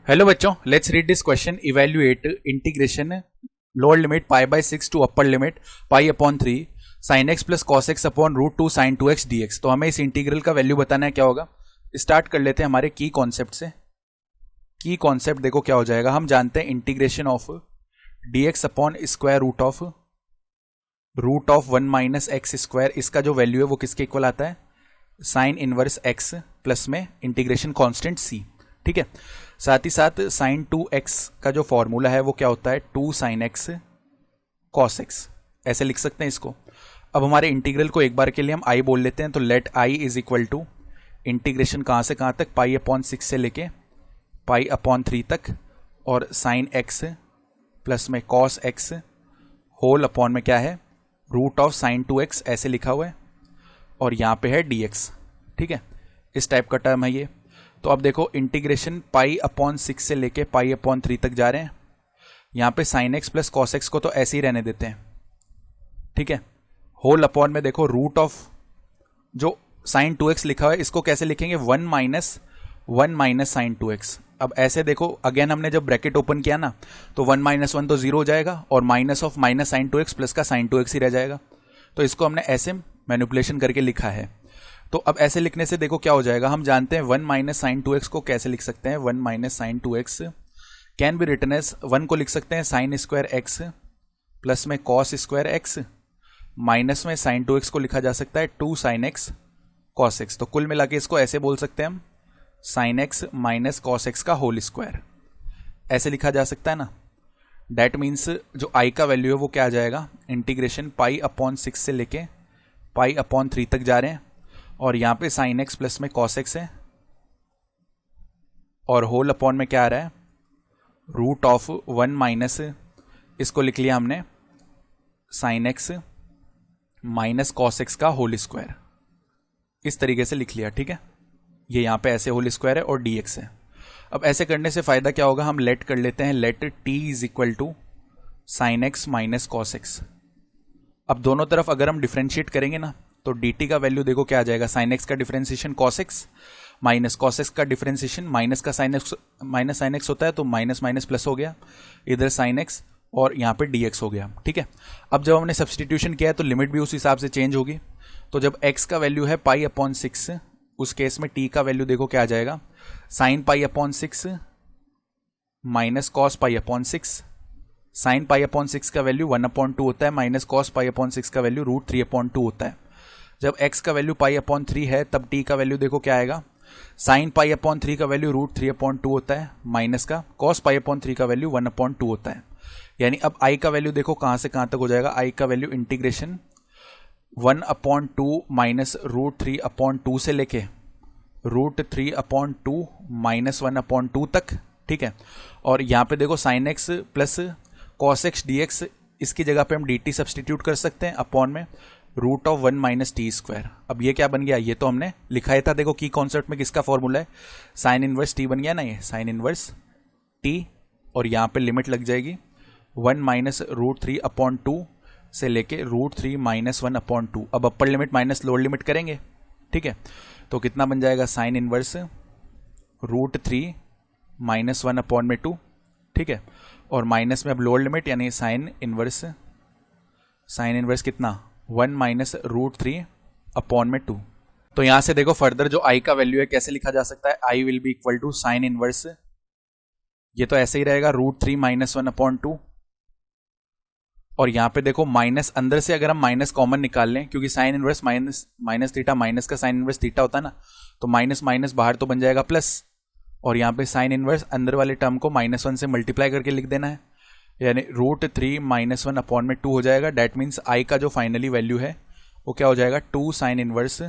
Hello बच्चों, let's read this question. Evaluate integration lower limit pi by 6 to upper limit pi upon 3 sine x plus cos x upon root 2 sine 2x dx. तो हमें इस integral का value बताना है. क्या होगा, start कर लेते हैं हमारे की कॉन्सेप्ट से. की कॉन्सेप्ट देखो क्या हो जाएगा. हम जानते हैं integration of dx upon square root of 1 minus x square. इसका जो वैल्यू है वो किसके इक्वल आता है, साइन इनवर्स एक्स प्लस में इंटीग्रेशन कांस्टेंट c. ठीक है, साथ ही साथ साइन 2x का जो फॉर्मूला है वो क्या होता है, 2 साइन एक्स कॉस एक्स. ऐसे लिख सकते हैं इसको. अब हमारे इंटीग्रल को एक बार के लिए हम i बोल लेते हैं. तो let i is equal to integration कहाँ से कहाँ तक, पाई अपॉन 6 से लेके पाई अपॉन 3 तक, और साइन x प्लस में कॉस x होल अपॉन में क्या है, रूट ऑफ साइन 2x ऐसे लिखा हुआ है, और यहाँ पे है dx. ठीक है, इस टाइप का टर्म है ये. तो अब देखो इंटीग्रेशन पाई अपॉन 6 से लेके पाई अपॉन 3 तक जा रहे हैं. यहाँ पे sign x plus cos x को तो ऐसे ही रहने देते हैं. ठीक है, होल अपॉन में देखो रूट ऑफ जो साइन 2x लिखा हुआ है इसको कैसे लिखेंगे, 1 माइनस साइन 2x. अब ऐसे देखो अगेन हमने जब ब्रैकेट ओपन किया ना तो 1 माइनस 1 तो 0 हो जाएगा, और minus of minus sine 2x plus का साइन 2x ही रह जाएगा. तो इसको हमने ऐसे मैनिपुलेशन करके लिखा है. तो अब ऐसे लिखने से देखो क्या हो जाएगा. हम जानते हैं 1 माइनस साइन 2x को कैसे लिख सकते हैं, 1 minus sine 2x can be written as 1 को लिख सकते हैं साइन स्क्वायर एक्स प्लस में कॉस स्क्वायर एक्स, माइनस में साइन 2x को लिखा जा सकता है 2 साइन एक्स कॉस एक्स. तो कुल मिला के इसको ऐसे बोल सकते हैं हम, sign x minus cos x का होल स्क्वायर. ऐसे लिखा जा सकता है ना. डैट मीन्स जो i का वैल्यू है वो क्या आ जाएगा, इंटीग्रेशन पाई अपॉन 6 से लेके पाई अपॉन 3 तक जा रहे हैं, और यहाँ पे साइन एक्स प्लस में कॉस एक्स है, और होल अपॉन में क्या आ रहा है, रूट ऑफ 1 माइनस, इसको लिख लिया हमने sign x minus cos x का होल स्क्वायर. इस तरीके से लिख लिया. ठीक है, ये यहाँ पे ऐसे होल स्क्वायर है और dx है. अब ऐसे करने से फायदा क्या होगा, हम लेट कर लेते हैं, let t is equal to sine x minus cos x. अब दोनों तरफ अगर हम डिफ्रेंशिएट करेंगे ना तो dt का वैल्यू देखो क्या आ जाएगा, साइन एक्स का differentiation cos x minus cos x का डिफरेंशिएशन माइनस का sign x, minus sine x होता है तो माइनस माइनस प्लस हो गया, इधर साइन एक्स और यहाँ पे dx हो गया. ठीक है, अब जब हमने सब्सटीट्यूशन किया है तो लिमिट भी उस हिसाब से चेंज होगी. तो जब x का वैल्यू है पाई अपॉन 6, उस केस में t का वैल्यू देखो क्या आ जाएगा, sine pi upon 6 minus cos pi upon 6. Sine pi upon 6 का वैल्यू 1 अपॉन 2 होता है, माइनस कॉस पाई अपॉन 6 का वैल्यू रूट 3 अपॉन 2 होता है. जब x का वैल्यू पाई अपॉन 3 है तब t का वैल्यू देखो क्या आएगा, साइन पाई अपॉन 3 का वैल्यू रूट 3 अपॉन 2 होता है, माइनस का कॉस पाई अपॉन 3 का वैल्यू 1 अपॉन 2 होता है. यानी अब i का वैल्यू देखो कहां से कहां तक हो जाएगा, i का value integration 1 upon 2 minus root 3 upon 2 से लेके रूट 3 अपॉन 2 माइनस 1 अपॉन 2 तक. ठीक है, और यहाँ पे देखो sign x plus cos x dx, इसकी जगह पे हम dt सब्सटीट्यूट कर सकते हैं अपॉन में root of 1 minus t square. अब ये क्या बन गया, ये तो हमने लिखा ही था. देखो की कॉन्सेप्ट में किसका फॉर्मूला है, साइन इनवर्स टी बन गया ना, ये साइन इनवर्स टी, और यहाँ पे लिमिट लग जाएगी 1 माइनस रूट 3 अपॉन 2 से लेके रूट 3 माइनस 1 अपॉन 2. अब upper limit minus lower limit करेंगे. ठीक है, तो कितना बन जाएगा, sine inverse root 3 minus 1 upon में 2. ठीक है, और माइनस में अब लोअर लिमिट यानी साइन इनवर्स कितना, 1 माइनस रूट 3 अपॉन में 2. तो यहां से देखो फर्दर जो i का वैल्यू है कैसे लिखा जा सकता है, i will be equal to sine inverse, ये तो ऐसे ही रहेगा रूट 3 माइनस 1 अपॉन 2, और यहां पे देखो माइनस अंदर से अगर हम माइनस कॉमन निकाल लें, क्योंकि sine inverse minus theta minus का साइन इनवर्स थीटा होता है ना, तो माइनस माइनस बाहर तो बन जाएगा प्लस, और यहाँ पे साइन इनवर्स अंदर वाले टर्म को -1 से मल्टीप्लाई करके लिख देना है, यानी रूट 3 माइनस 1 अपॉन में 2 हो जाएगा. डैट मीन्स i का जो फाइनली वैल्यू है वो क्या हो जाएगा, 2 sine inverse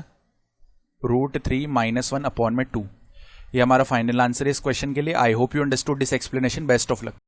root 3 minus 1 upon में 2. ये हमारा फाइनल आंसर है इस क्वेश्चन के लिए. I hope you understood this explanation. Best of luck.